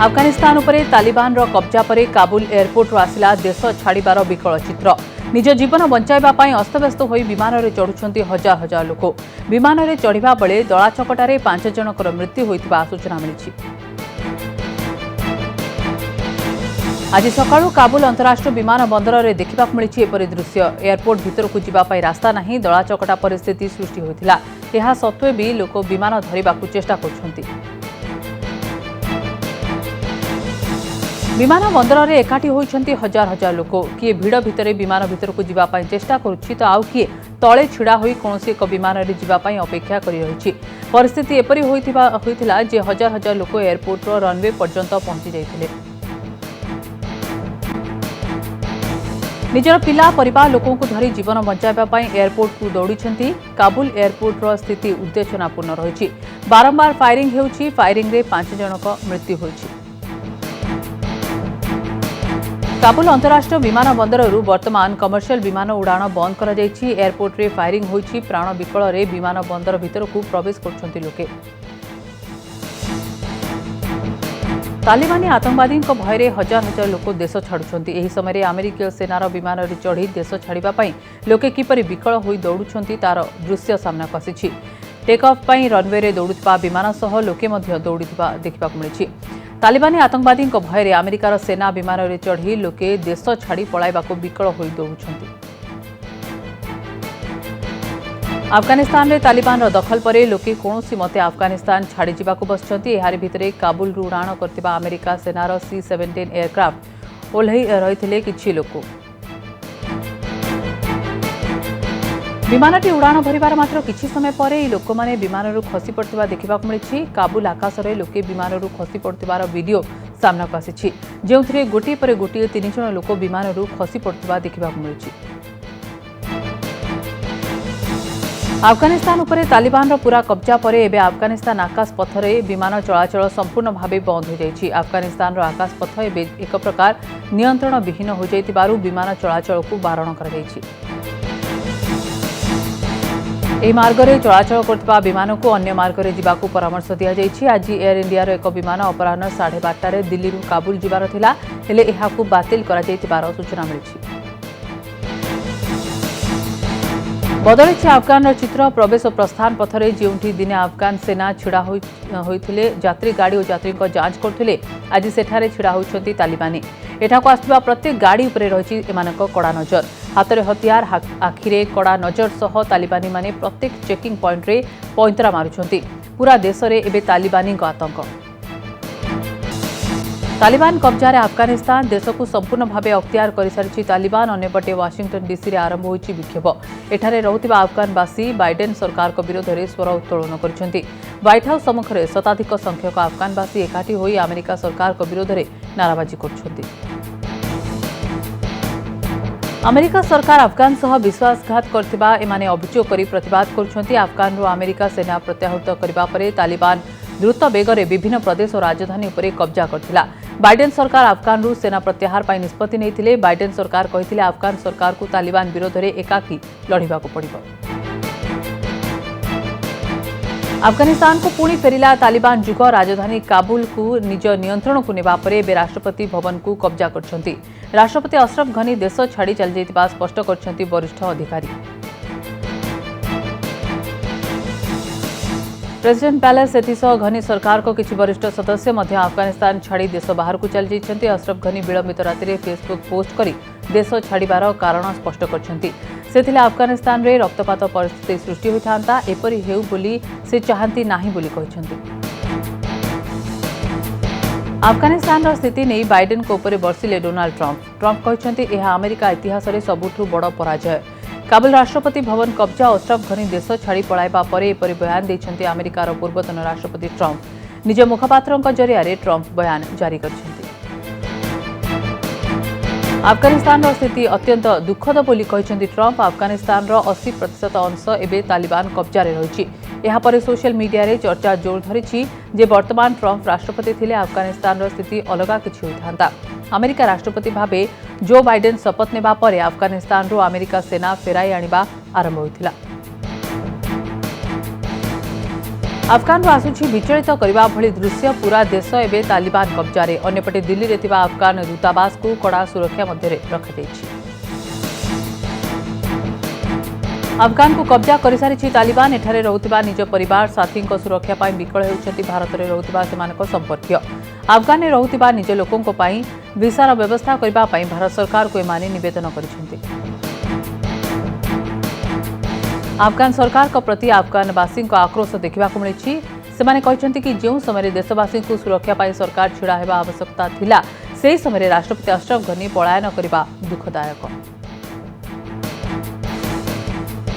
अफगानिस्तान उपरे तालिबान रो कब्जा परे काबुल एयरपोर्ट आसिला देश छाड़िबार विकल चित्र। निज जीवन बंचाइबा पई अस्तव्यस्त होई विमान रे चढ़ुछंती हजार हजार लोक। विमान रे चढ़िबा बेले दଳାचକଟାରେ 5 जनकर मृत्यु होइतिबा सूचना मिलिछि। आज सकाळु काबुल अंतरराष्ट्रीय विमान बंदर रे देखिबाक मिलिछि एपरि दृश्य। एयरपोर्ट भितरकु जिबा पई रास्ता नाही, दଳାचकटा परिस्थिति सृष्टि होइतिला। एहा सत्वे भी लोक विमान धरिबाकु चेष्टा करछंती। विमान बंदर रे एकाठी होइछंती हजार हजार लोक। किए भिड़ भितरे विमान भितरकु जिबा पई चेष्टा करुछि तो आउ किए तळे छिड़ा होई कोनोसी एक विमान रे जिबा पई अपेक्षा करि रहिछि। परिस्थिति एपरि होइतिला जे हजार हजार लोक एयरपोर्ट रो रनवे पर्यंत पहुंची जाइथिले। निजर पिला परिवार लोकों को धरी जीवन बंचाइबा पई एयरपोर्ट को दौड़िछंती। काबुल एयरपोर्ट रो स्थिति उद्देशनापूर्ण रहिछि। बारंबार फायरिंग हेउछि। फायरिंग रे 5 जनक मृत्यु होइछि। काबुल अंतरराष्ट्रीय विमान बंदररू वर्तमान कमर्शियल विमान उड़ाण बंद करा जायछि। एयरपोर्ट रे फायरिंग होइछि। प्राण विकल रे विमान बंदर भितरकू प्रवेश करछंती लोके। तालिबानी आतंकवादी भୟରେ हजार हजार लोक देश छाड़ुछंती। एही समय अमेरिकीय सेनार विमान रे चढ़ी देश छाड़िबा पई लोके किपरि विकल होई दौड़ुछंती तार दृश्य सामनाକୁ आसिछि। टेक ऑफ पई रनवे रे दौड़ुथिबा विमान सह लोके मध्य दौड़िथिबा देखिबाक मिलिछि। तालिबानी आतंकवादी भୟରେ अमेरिकार सेना विमान रे चढ़ी लोके देश छाड़ी पलाइबाकू विकल होई दौड़ुछंती। अफगानिस्तान रे तालिबान रो दखल परे लोके कोनोसी मते अफगानिस्तान छाड़ी जिबाकू बसछंती। एहारि भितरे काबुल रु उड़ाण करतिबा अमेरिका सेनार C-17 एयरक्राफ्ट ओल्है रहिथिले किछि लोक। विमानटी उड़ाण भरिबार मात्र किछि समय परे लोक माने विमानरू खसी पड़तिबा देखिबाक मिलिछि। काबुल आकाश रे लोके विमानरू खसी पड़तिबार वीडियो सामनाକୁ आसिछि, जेउथिरे गोटी परे गोटी 3 जण लोक विमानरू खसी पड़तिबा देखिबाक मिलिछि। अफगानिस्तान उपरे तालिबान रो पूरा कब्जा परे एबे अफगानिस्तान आकाश पथरे विमान चलाचल संपूर्ण भावे बंद हो जाइछि। अफगानिस्तान रो आकाश पथ एबे एक प्रकार नियंत्रण विहीन हो जाइतिबारु विमान चलाचल को बारण करा जाइछि। एही मार्ग रे चलाचल करथिबा विमान को अन्य मार्ग रे जिबाकू परामर्श दिया जाइछि। आज एयर इंडिया रो एक विमान अपराह्न 12:30 रे दिल्ली रु काबुल जिबार थिला, हेले एहाकू बातिल करा जाइतिबार सूचना मिलिछि। बदलिछि अफगान चित्र। प्रवेश और प्रस्थान पथरे जेउठी दिने अफगान सेना छिड़ा होइथिले, यात्री गाड़ी और यात्री को जांच करथिले, आज सेठारे छिड़ा होइछंती तालिबानी। एठाकू आसुवा प्रत्येक गाड़ी उपरे रहिछि एमानक कड़ा नजर। हातरे हथियार, आखिरे कड़ा नजर सह तालिबानी माने प्रत्येक चेकिंग पॉइंट रे पैंतरा मारुछंती। पूरा देश रे एबे तालिबानी आतंक। तालिबान कब्जा रे अफगानिस्तान देश को संपूर्ण भावे अख्तियार कर सारी तालिबान। अन्यपटे वाशिंगटन डीसी रे आरंभ होइछि विक्षोभ। एठारे रहुतिबा अफगानवासी बाइडेन सरकार को विरोध रे स्वर उत्तोलन करछंती। व्हाइट हाउस सम्मुख रे शताधिक संख्यक अफगानवासी एकाठी होई अमेरिका सरकार को विरोध रे नाराबाजी करछंती। अमेरिका सरकार अफगान सह विश्वासघात करथिबा एमाने अभियोग करी प्रतिवाद करछंती। अफगान रो अमेरिका सेना प्रत्याहृत करबा परे तालिबान द्रुत बेगरे विभिन्न प्रदेश और राजधानी उपरे कब्जा करथिला। बाइडेन सरकार अफगान रु सेना प्रत्याहार पाई निष्पत्ति नैथिले। बाइडेन सरकार कहिथिले अफगान सरकार को तालिबान विरोध रे एकाकी लढिबाकू पड़िबो। अफगानिस्तान को पुणी फेरिला तालिबान जुग। राजधानी काबुल को निज नियंत्रण को नेबा परे बे राष्ट्रपति भवन को कब्जा करछंती। राष्ट्रपति अशरफ घनी देश छाड़ी चली जाइतिबा स्पष्ट करछंती वरिष्ठ अधिकारी। प्रेसिडेंट पैलेस एथिसह घनी सरकार को किछि वरिष्ठ सदस्य मध्य अफगानिस्तान छाड़ी देश बाहर को चली जाइछंती। अशरफ घनी विलंबित राति फेसबुक पोस्ट करी देश छाड़िबार कारण स्पष्ट करछंती। सेथिले अफगानिस्तान रे रक्तपात परिस्थिति सृष्टि होइथांता, एपरि हेउ बोली से चाहंती नाही बोली कहिछंती। अफगानिस्तान रो स्थिति नै बाइडेन को ऊपर बर्सिले डोनाल्ड ट्रंप कहिछंती एहा अमेरिका इतिहास रे सबुठु बड़ पराजय। काबुल राष्ट्रपति भवन कब्जा अशरफ घनी देश छाड़ी पलाइबा परे एपरि बयान दैछंती अमेरिकार पूर्वतन राष्ट्रपति ट्रंप। निज मुखपात्रक जरिया रे ट्रंप बयान जारी करछंती। अफगानिस्तान रो स्थिति अत्यंत दुखद बोली कहिछंती ट्रंप। अफगानिस्तान रो 80% अंश एबे तालिबान कब्जा रे रहिछि। एहा परे सोशल मीडिया रे चर्चा जोर धरिछि जे वर्तमान ट्रंप राष्ट्रपति थिले अफगानिस्तान रो स्थिति अलगा किछि होइथांता। अमेरिका राष्ट्रपति भाबे जो बाइडेन शपथ नेबा परे अफगानिस्तान रो अमेरिका सेना फेराई आनिबा आरंभ होइथिला। अफगान आसूची विचलित करने भली दृश्य पूरा देश एवं तालिबान कब्जारे अन्यपटे दिल्ली में अफगान दूतावास को कड़ा सुरक्षा मध्य रखा। अफगान को कब्जा कर सारी तालिबान एठारे रहुतिबा निज परिवार साथी सुरक्षा पाई विकल होउछंती भारत में रहुतिबा सेमानक संपर्कीय। अफगान में रहुतिबा निज लोकों पाई वीसार व्यवस्था करबा पाई भारत सरकार को एमाने निवेदन करिसेंती। अफगान सरकार को प्रति अफगानवासी आक्रोश देखा मिली। सेमाने कहते कि जो समय देशवासी को सुरक्षा पाई सरकार छिड़ा हेबा आवश्यकता थिला से समय राष्ट्रपति अशरफ घनी पलायन करने दुखदायक।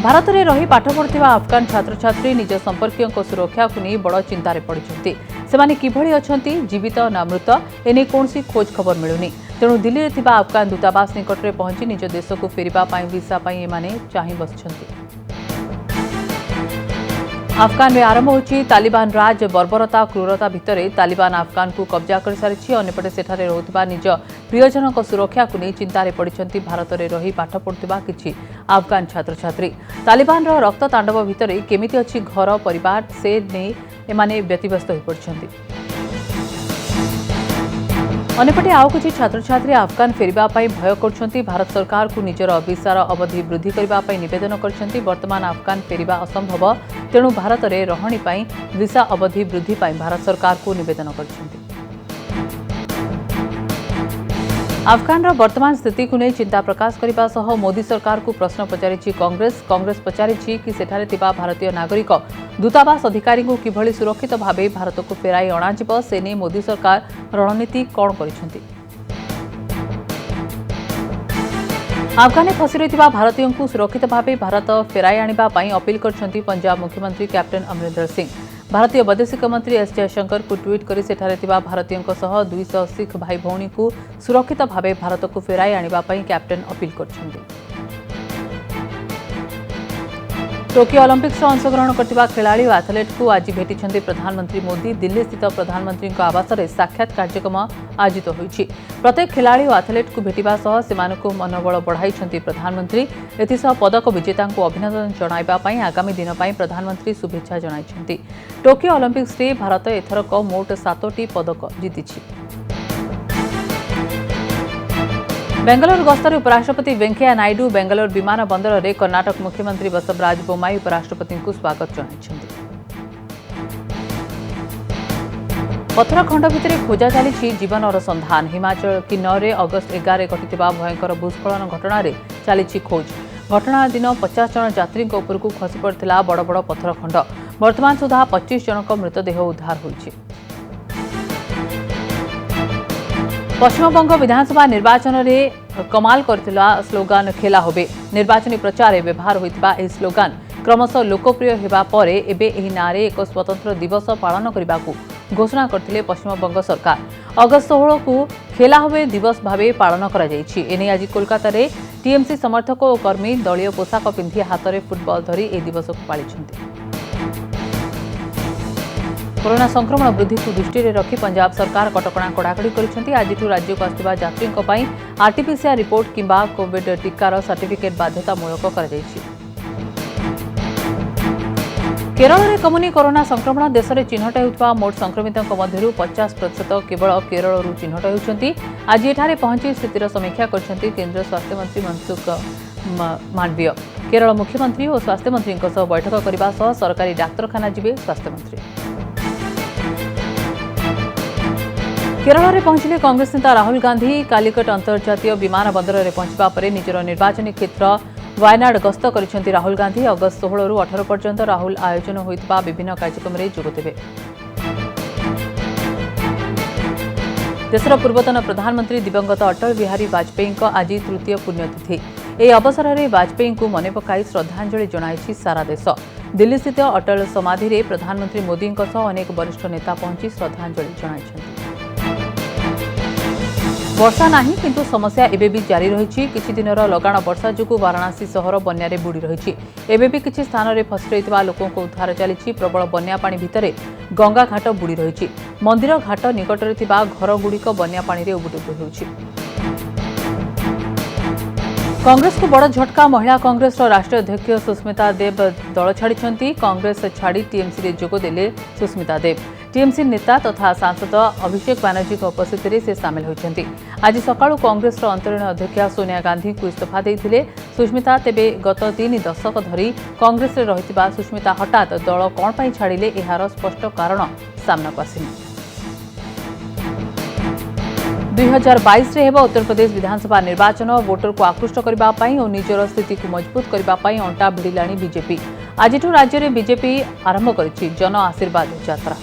भारत में रही पाठ पढ़ुवा अफगान छात्र छात्री निज संपर्कीयों सुरक्षा को नहीं बड़ चिंतार पड़ते। सेमाने किभली अछंती जीवित ना मृत एने कौन खोज खबर मिलूनी। तेणु दिल्ली में अफगान दूतावास निकट में पहुंची निज देश को फेरवा वीसा एमाने चाहि बसिछंती। अफगान में आरंभ होची तालिबान राज बर्बरता क्रूरता भितर तालिबान अफगान को कब्जा कर सारी अन्यपटे सेठारे रहुतिबा निज प्रियजनक सुरक्षा को नहीं चिंतार पड़ते भारत में रही पाठ पढ़ुवा किछि अफगान छात्र छात्री। तालिबान रक्त तांडव भितर केमिति अछि घर परिवार से नहीं एमाने व्यतिव्यस्त हो पड़छंती। अन्यपटे आउ किछि छात्र छात्री अफगान फेरिबा पाई भय करछंती। भारत सरकार को निजर वीसार अवधि वृद्धि करबा पाई निवेदन करछंती। वर्तमान अफगान फेरिबा असंभव तेणु भारत में रहणी पाई वीसा अवधि वृद्धि पाई भारत सरकार को निवेदन करछंती। अफगान वर्तमान स्थिति को नहीं चिंता प्रकाश करने सह मोदी सरकार को प्रश्न पचारि कांग्रेस पचारि कि सेठारे थिबा भारतीय नागरिक दूतावास अधिकारी को किभली सुरक्षित भावे भारत को फेराई अणाजिब से नहीं मोदी सरकार रणनीति कौन करिसेंती। अफगान में फसी रही भारतीयों को सुरक्षित भावे भारत फेराई आनिबा पाई अपील करछंती पंजाब मुख्यमंत्री कैप्टेन अमरिंदर सिंह। भारतीय वैदेशिक मंत्री एस जयशंकर को ट्वीट कर सेठारे थिबा भारतीयों सह 200 सिख भाई भौणी को सुरक्षित भावे भारत को फेराई आनिबा पाई कैप्टेन अपील करछंती। टोकियो ओलंपिक्स अंशग्रहण करथिबा खिलाड़ी और एथलेट को आज भेटिछंती प्रधानमंत्री मोदी। दिल्ली स्थित प्रधानमंत्री आवास में साक्षात कार्यक्रम आयोजित होईछि। प्रत्येक खिलाड़ी और एथलेट को भेटिबा सह सेमानकु मनोबल बढ़ाइछंती प्रधानमंत्री। एथिसह पदक विजेता को अभिनंदन जणाइबा पाई आगामी दिन पाई प्रधानमंत्री शुभेच्छा जणाइछंती। टोकियो ओलंपिक्स रे भारत एथरक मोट 7टी पदक जीतिछि। बेंगलुरु गस्तर उपराष्ट्रपति वेंकैया नायडू बेंगलुरु विमान बंदर में कर्नाटक मुख्यमंत्री बसवराज बोम्माई उपराष्ट्रपति को स्वागत जणाइछंती। पत्थर खंड भितर खोजा चली जीवनर संधान। हिमाचल किन्नौर में अगस्त 11 घटिथिबा भयंकर भूस्खलन घटना चली खोज। घटना दिन 50 जन यात्री उपरकू खसी पड़ता बड़ बड़ पत्थर खंड। वर्तमान सुधा 25 जनक मृतदेह उद्धार होइछि। पश्चिमबंग विधानसभा निर्वाचन में कमाल करथिला स्लोगान खेला होबे निर्वाचनी प्रचार व्यवहार होइतिबा एही स्लोगान क्रमशः लोकप्रिय हेबा परे एबे एही नारे एक स्वतंत्र दिवस पालन करबाकू घोषणा करथिले पश्चिमबंग सरकार। अगस्त 16 को खेला होबे दिवस भावे पालन करा जायछि। एने आज कोलकाता रे टीएमसी समर्थक और कर्मी दलीय पोशाक पिंधि हाथ में फुटबॉल धरी ए दिवस को पालिछंती। कोरोना संक्रमण वृद्धि को दृष्टि में रखी पंजाब सरकार कटकणा कड़ाकड़ी करिसेंती। आज राज्य को आसुवा यात्रियों पाई आरटीपीसीआर रिपोर्ट किंबा कोविड टीकार सर्टिफिकेट बाध्यतामूलक कर जायछि। केरल में कमुनी कोरोना संक्रमण देश में चिन्हट होता मोट संक्रमितों मध्य 50% केवल केरल चिन्हट होती। आज एठारे पहुंची स्थितिर समीक्षा करछंती केंद्र स्वास्थ्य मंत्री मनसुख मांडविय। केरल मुख्यमंत्री और स्वास्थ्य मंत्री बैठक करने सह सरकारी डाक्तरखाना जिबे स्वास्थ्य मंत्री। केरल में पहुंचले कांग्रेस नेता राहुल गांधी। कालिकट अंतर्जातीय विमान बंदर में पहुंचवा पर निजर निर्वाचनी क्षेत्र वायनाड गस्त करिसेंती राहुल गांधी। अगस्त 16 रु 18 पर्यंत राहुल आयोजन होइतबा विभिन्न कार्यक्रम में जोगदेबे। देशर पूर्वतन प्रधानमंत्री दिवंगत अटल बिहारी वाजपेयी आज तृतीय पुण्यतिथि। ଏହି ଅବସରରେ ବାଜପେୟୀଙ୍କୁ ମନେ ପକାଇ ଶ୍ରଦ୍ଧାଞ୍ଜଳି ଜଣାଇଛି ସାରା ଦେଶ। ଦିଲ୍ଲୀସ୍ଥିତ ଅଟଳ ସମାଧିରେ ପ୍ରଧାନମନ୍ତ୍ରୀ ମୋଦିଙ୍କ ସହ ଅନେକ ବରିଷ୍ଠ ନେତା ପହଞ୍ଚି ଶ୍ରଦ୍ଧାଞ୍ଜଳି ଜଣାଇଛନ୍ତି। ବର୍ଷା ନାହିଁ କିନ୍ତୁ ସମସ୍ୟା ଏବେ ବି ଜାରି ରହିଛି। କିଛି ଦିନର ଲଗାଣ ବର୍ଷା ଯୋଗୁଁ ବାରାଣାସୀ ସହର ବନ୍ୟାରେ ବୁଡ଼ି ରହିଛି। ଏବେ ବି କିଛି ସ୍ଥାନରେ ଫସି ରହିଥିବା ଲୋକଙ୍କ ଉଦ୍ଧାର ଚାଲିଛି। ପ୍ରବଳ ବନ୍ୟା ପାଣି ଭିତରେ ଗଙ୍ଗା ଘାଟ ବୁଡ଼ି ରହିଛି। ମନ୍ଦିର ଘାଟ ନିକଟରେ ଥିବା ଘରଗୁଡ଼ିକ ବନ୍ୟା ପାଣିରେ ଉବୁଟୁବୁ ହେଉଛି। कांग्रेस को बड़ झटका महिला कांग्रेस राष्ट्रीय अध्यक्ष सुष्मिता देव दल छाड़ी कांग्रेस छाड़ी टीएमसी रे जोगदेले सुष्मिता देव टीएमसी नेता तथा सांसद अभिषेक बानर्जी उपस्थित से सामिल होती। आज सकाळु कांग्रेस अंतरीण अध्यक्षा सोनिया गांधी को इस्तीफा देते सुष्मिता तेबे गत 3 दशक धरी कांग्रेस रे रहितबा सुष्मिता हठात दल कौन पाई छाड़िले एहार स्पष्ट कारण सामना आसिनी। 2022 रे हेबा उत्तर प्रदेश विधानसभा निर्वाचन वोटर को आकृष्ट करने और निजर स्थिति को मजबूत करने अंटा भिड़िलाणी बीजेपी। आज राज्य में बीजेपी आरंभ करिछि जन आशीर्वाद यात्रा।